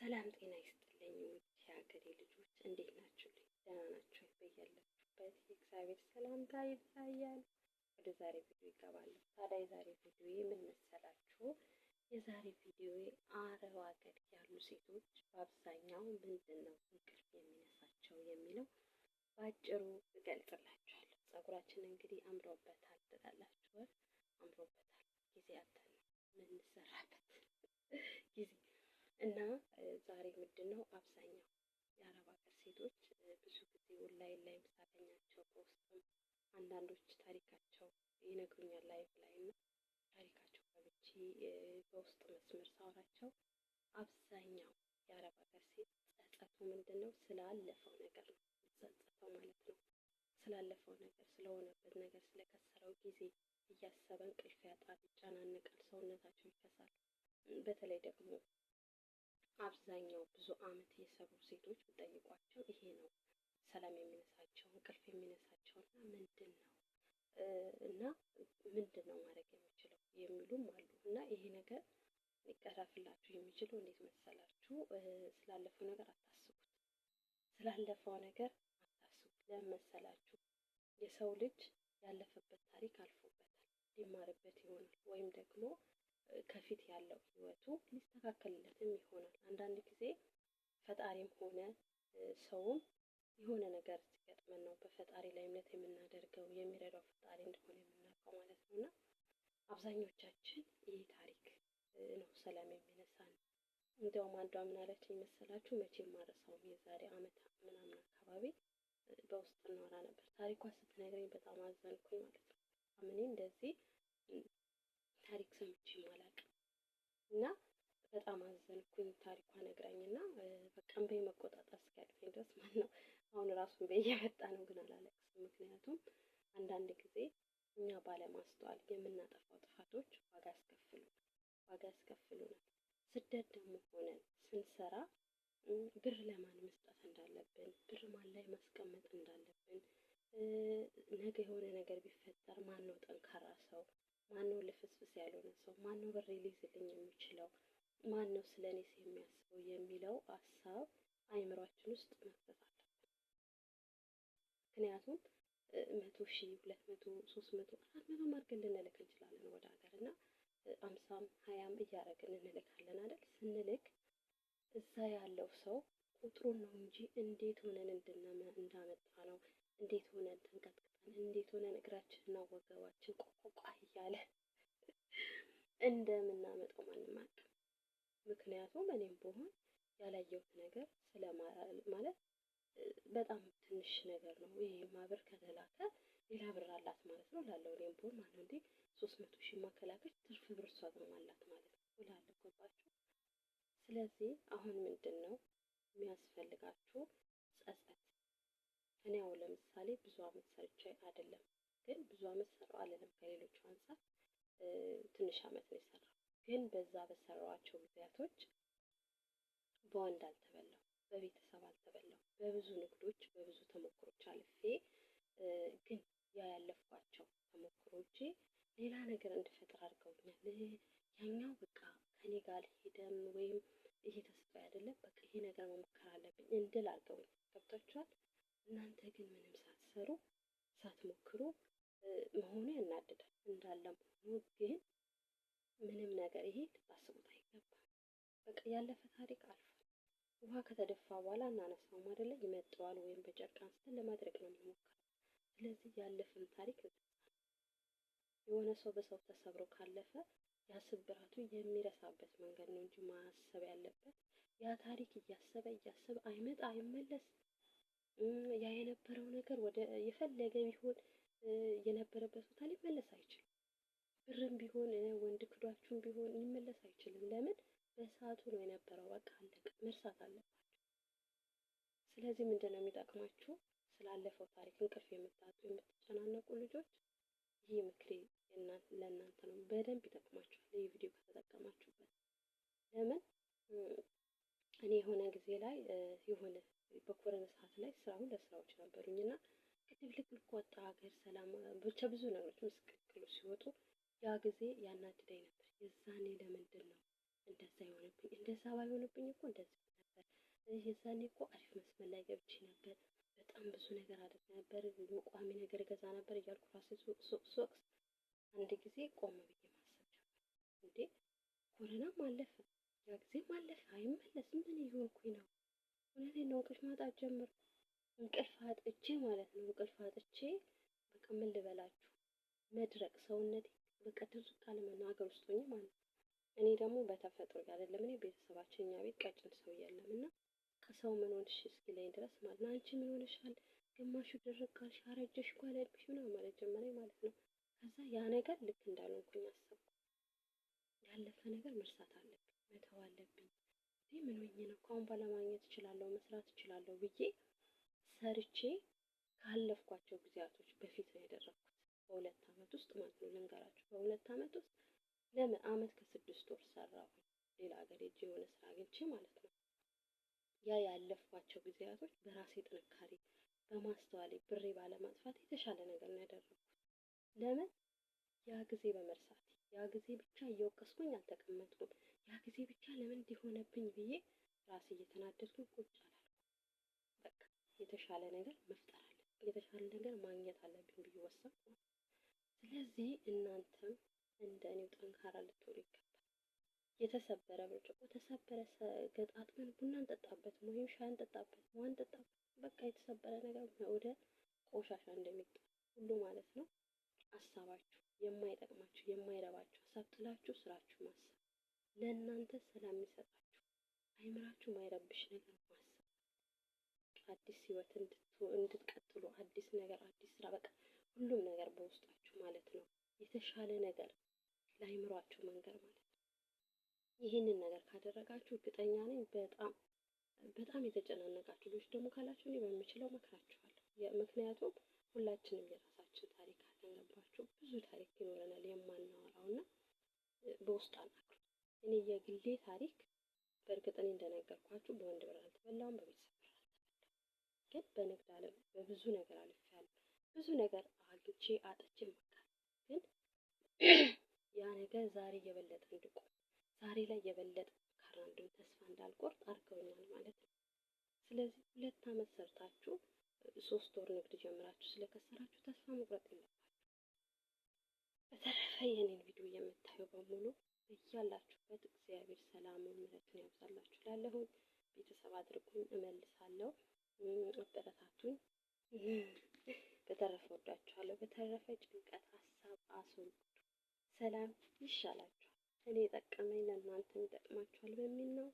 ሰላም ጤና ይስጥልኝ ውድ የሀገሬ ልጆች እንዴት ናችሁልኝ? ደህና ናችሁ? በያላችሁበት የእግዚአብሔር ሰላምታ ይብዛያል። ወደ ዛሬ ቪዲዮ ይገባለሁ። ታዲያ የዛሬ ቪዲዮ ምን መሰላችሁ? የዛሬ ቪዲዮ አረብ ሀገር ያሉ ሴቶች በአብዛኛው ምንድን ነው እንቅልፍ የሚነሳቸው የሚለው በአጭሩ እገልጽላችኋለሁ። ጸጉራችን እንግዲህ አምሮበታል ትላላችሁ፣ አምሮበታል ጊዜ አተን የምንሰራበት ጊዜ እና ዛሬ ምንድነው አብዛኛው የአረብ ሀገር ሴቶች ብዙ ጊዜ ኦንላይን ላይ ሳገኛቸው በውስጥም አንዳንዶች ታሪካቸው ይነግሩኛል ላይቭ ላይ እና ታሪካቸው ገብቼ በውስጥ መስመር ሳወራቸው አብዛኛው የአረብ ሀገር ሴት ጸጸቱ ምንድነው ስላለፈው ነገር ነው ጸጸተው ማለት ነው። ስላለፈው ነገር ስለሆነበት ነገር ስለከሰረው ጊዜ እያሰበ እንቅልፍ ያጣል፣ ይጨናነቃል፣ ሰውነታቸው ይከሳል። በተለይ ደግሞ አብዛኛው ብዙ አመት የሰሩ ሴቶች ብጠይቋቸው ይሄ ነው ሰላም የሚነሳቸው እንቅልፍ የሚነሳቸው እና ምንድነው ማድረግ የሚችለው የሚሉም አሉ። እና ይሄ ነገር ሊቀረፍላችሁ የሚችለው እንዴት መሰላችሁ? ስላለፈው ነገር አታስቡት። ስላለፈው ነገር አታስቡት። ለምን መሰላችሁ? የሰው ልጅ ያለፈበት ታሪክ አልፎበታል፣ ሊማርበት ይሆናል ወይም ደግሞ ከፊት ያለው ህይወቱ ሊስተካከልለትም ይሆናል። አንዳንድ ጊዜ ፈጣሪም ሆነ ሰውም የሆነ ነገር ሲገጥመን ነው በፈጣሪ ላይ እምነት የምናደርገው የሚረዳው ፈጣሪ እንደሆነ የምናውቀው ማለት ነው። እና አብዛኞቻችን ይህ ታሪክ ነው ሰላም የሚነሳን። እንደውም አንዷ ምን አለችኝ መሰላችሁ? መቼም አልረሳውም። የዛሬ አመት ምናምን አካባቢ በውስጥ እናወራ ነበር። ታሪኳ ስትነግረኝ በጣም አዘንኩኝ ማለት ነው። እኔ እንደዚህ ታሪክ ሰምቼ አላውቅም እና በጣም አዘንኩኝ። ታሪኳ ነግራኝና በቃ እንበይ መቆጣጠር እስኪያቅተኝ ድረስ ማለት ነው። አሁን ራሱን በየመጣ ነው ግን አላለቅስም። ምክንያቱም አንዳንድ ጊዜ እኛ ባለማስተዋል የምናጠፋው ጥፋቶች ዋጋ ያስከፍሉናል። ስደት ደግሞ ሆነን ስንሰራ ብር ለማን መስጠት እንዳለብን፣ ብር ማን ላይ ማስቀመጥ እንዳለብን፣ ነገ የሆነ ነገር ቢፈጠር ማን ነው ጠንካራ ሰው፣ ማን ነው ልፍስፍስ ያልሆነ ሰው፣ ማን ነው ብር ሊይዝልኝ የሚችለው፣ ማን ነው ስለኔስ የሚያስበው የሚለው ሀሳብ አይምሯችን ውስጥ መክተት አለብን። ምክንያቱም 100,000 200 300 400 አድርገን ልንልክ እንችላለን ወደ ሀገር እና 50 20 እያደረግን እንልካለን አይደል? ስንልክ እዛ ያለው ሰው ቁጥሩን ነው እንጂ እንዴት ሆነን እንዳመጣ ነው፣ እንዴት ሆነን ተንቀጥቅጠን፣ እንዴት ሆነን እግራችንና ወገባችን ቆቆቋ እያለ እንደምናመጣው ማንም አያውቅም። ምክንያቱም እኔም ብሆን ያላየሁት ነገር ማለት በጣም ትንሽ ነገር ነው። ይሄ ማብር ከተላከ ሌላ ብር አላት ማለት ነው ላለው እኔም ብሆን ማለት ነው። እንዴ 300,000 ማከላከች ትርፍ ብር እሷ ማለት ነው ላለው ገባችሁ? ስለዚህ አሁን ምንድነው የሚያስፈልጋችሁ? ጸጸት። እኔ አሁን ለምሳሌ ብዙ አመት ሰርቼ አይደለም፣ ግን ብዙ አመት ሰራው አይደለም ከሌሎቹ አንፃር ትንሽ አመት ነው የሰራው። ግን በዛ በሰራዋቸው ጊዜያቶች በወንድ አልተበላው፣ በቤተሰብ አልተበላው፣ በብዙ ንግዶች በብዙ ተሞክሮች አልፌ ግን ያለፍኳቸው ተሞክሮቼ ሌላ ነገር እንድፈጥር አድርገውኛል። ያኛው በቃ ከኔ ጋር ሄደም ወይም ይሄ ተስፋ አይደለም በቃ ይሄ ነገር መሞከር አለብኝ እንድል አድርገውኛል። ገብታችኋል? እናንተ ግን ምንም ሳትሰሩ ሳትሞክሩ መሆኑ ያናድዳል። እንዳለም ሆኖ ግን ምንም ነገር ይሄ ልታስቡት አይገባም። በቃ ያለፈ ታሪክ አልፏል። ውሃ ከተደፋ በኋላ እናነሳውም አይደለ? ይመጣዋል ወይም በጨርቅ አንስተን ለማድረግ ነው የምንሞክረው። ስለዚህ ያለፈን ታሪክ የሆነ ሰው በሰው ተሰብሮ ካለፈ ያ ስብራቱ የሚረሳበት መንገድ ነው እንጂ ማሰብ ያለበት ያ ታሪክ እያሰበ አይመለስ። ያ የነበረው ነገር ወደ የፈለገ ቢሆን የነበረበት ቦታ ሊመለስ አይችልም። ብርም ቢሆን ወንድ ክዷችሁም ቢሆን ሊመለስ አይችልም። ለምን? በሰዓቱ ነው የነበረው። በቃ አለቀ። መርሳት አለባችሁ። ስለዚህ ምንድነው የሚጠቅማችሁ? ስላለፈው ታሪክ እንቅልፍ የምታጡ የምትጨናነቁ ልጆች ይህ ምክሬ ለእናንተ ነው። በደንብ ይጠቅማችኋል ይህ ቪዲዮ ከተጠቀማችሁበት። ለምን? እኔ የሆነ ጊዜ ላይ የሆነ በኮረና ሰዓት ላይ ለስራዎች ነበሩኝና ድብልቅልቅ ወጣ ሀገር ሰላም ብቻ ብዙ ነገሮች ምስቅልቅሉ ሲወጡ ያ ጊዜ ያናድደኝ ነበር። የዛኔ ለምንድን ነው እንደዛ የሆነብኝ? እንደዛ ባይሆንብኝ እኮ እንደዚህ የዛኔ እኮ አሪፍ መስመር ላይ ገብቼ ነበር። በጣም ብዙ ነገር አደርግ ነበር። ቋሚ ነገር ገዛ ነበር እያልኩ ራሴ ሱቅ አንድ ጊዜ ቆም ብዬ ማሰብ ጀመርኩ። እንዴ ኮረናም አለፈ፣ ያ ጊዜም አለፈ፣ አይመለስም። ምን እየሆንኩኝ ነው? እውነቴን ነው። እንቅልፍ ማጣት ጀመርኩ። እንቅልፍ አጥቼ ማለት ነው። እንቅልፍ አጥቼ በቃ ምን ልበላችሁ መድረቅ ሰውነቴ በቃ ድርቅ አለ ሀገር ውስጥ ሆኜ ማለት ነው። እኔ ደግሞ በተፈጥሮ አይደለም እኔ ቤተሰባችን እኛ ቤት ቀጭን ሰው የለም እና ከሰው ምን ሆንሽ እስኪለኝ ድረስ ማለት ነው። አንቺ ምን ሆነሻል? ግማሹ ድርቅ አልሽ፣ አረጀሽ እኮ አለብሽ ምናምን ማለት ጀመረኝ ማለት ነው። ከዛ ያ ነገር ልክ እንዳልሆንኩኝ አሰብኩ። ያለፈ ነገር መርሳት አለብኝ፣ መተው አለብኝ። ይህ ምን ሆኜ ነው? ከአሁን በኋላ ማግኘት እችላለሁ፣ መስራት እችላለሁ ብዬ ሰርቼ ካለፍኳቸው ጊዜያቶች በፊት ነው ያደረኩት። በ2 ዓመት ውስጥ ማለት ነው ልንገራችሁ። በ2 ዓመት ውስጥ ለምን ዓመት ከ6 ወር ሰራሁ። ሌላ ሀገር ሄጄ የሆነ ስራ አግኝቼ ማለት ነው። ያ ያለፍኳቸው ጊዜያቶች በራሴ ጥንካሬ በማስተዋሌ ብሬ ባለማጥፋት የተሻለ ነገር ነው ያደረኩት። ለምን ያ ጊዜ በመርሳት ያ ጊዜ ብቻ እየወቀስኩኝ አልተቀመጥኩም። ያ ጊዜ ብቻ ለምን እንዲሆነብኝ ብዬ ራሴ እየተናደድኩኝ ቁጭ አላልኩም። በቃ የተሻለ ነገር መፍጠር አለብኝ፣ የተሻለ ነገር ማግኘት አለብኝ ብዬ ወሰንኩ። ስለዚህ እናንተም እንደኔው ጠንካራ ልትሆኑ ይገባል። የተሰበረ ብርጭቆ ተሰበረ፣ ገጣጥመን ቡና እንጠጣበት ወይም ሻይ እንጠጣበት፣ ውሃ እንጠጣበት። በቃ የተሰበረ ነገር ወደ ቆሻሻ እንደሚጣል ሁሉ ማለት ነው። ሀሳባችሁ የማይጠቅማችሁ የማይረባችሁ ሀሳብ ጥላችሁ ስራችሁ ማሰብ፣ ለእናንተ ሰላም የሚሰጣችሁ አይምራችሁ ማይረብሽ ነገር ማሰብ፣ አዲስ ህይወት እንድትቀጥሉ አዲስ ነገር አዲስ ስራ በቃ ሁሉም ነገር በውስጣችሁ ማለት ነው። የተሻለ ነገር ለአይምሯችሁ መንገር ማለት ነው። ይህንን ነገር ካደረጋችሁ እርግጠኛ ነኝ በጣም የተጨናነቃችሁ ልጆች ደግሞ ካላችሁ እኔ በምችለው መክራችኋለሁ። ምክንያቱም ሁላችንም የራሳችን ታሪክ አለን። ገባችሁ? ብዙ ታሪክ ይኖረናል የማናወራው እና በውስጥ አናግሩ። እኔ የግሌ ታሪክ በእርግጥ እኔ እንደነገርኳችሁ በወንድ ብር አልተበላሁም፣ በቤተሰብ ብር አልተበላሁም። ግን በንግድ ዓለም በብዙ ነገር አልፌያለሁ። ብዙ ነገር አግኝቼ አጥቼ መካከል ግን ያ ነገር ዛሬ የበለጠ እንድቆም ዛሬ ላይ የበለጠ ጠንካራ እንድሆን ተስፋ እንዳልቆርጥ አድርገውኛል ማለት ነው። ስለዚህ 2 ዓመት ሰርታችሁ 3 ወር ንግድ ጀምራችሁ ስለከሰራችሁ ተስፋ መቁረጥ የለባችሁ። በተረፈ የኔን ቪዲዮ የምታዩ በሙሉ እያላችሁበት እግዚአብሔር ሰላሙን ምሕረቱን ያብዛላችሁ። ላለሁኝ ቤተሰብ አድርጉኝ፣ እመልሳለሁ። አበረታቱኝ። በተረፈ ወዳችኋለሁ። በተረፈ ጭንቀት ሀሳብ አስወግዱ። ሰላም ይሻላችኋል። እኔ የጠቀመኝ ለእናንተም ይጠቅማችኋል በሚል ነው።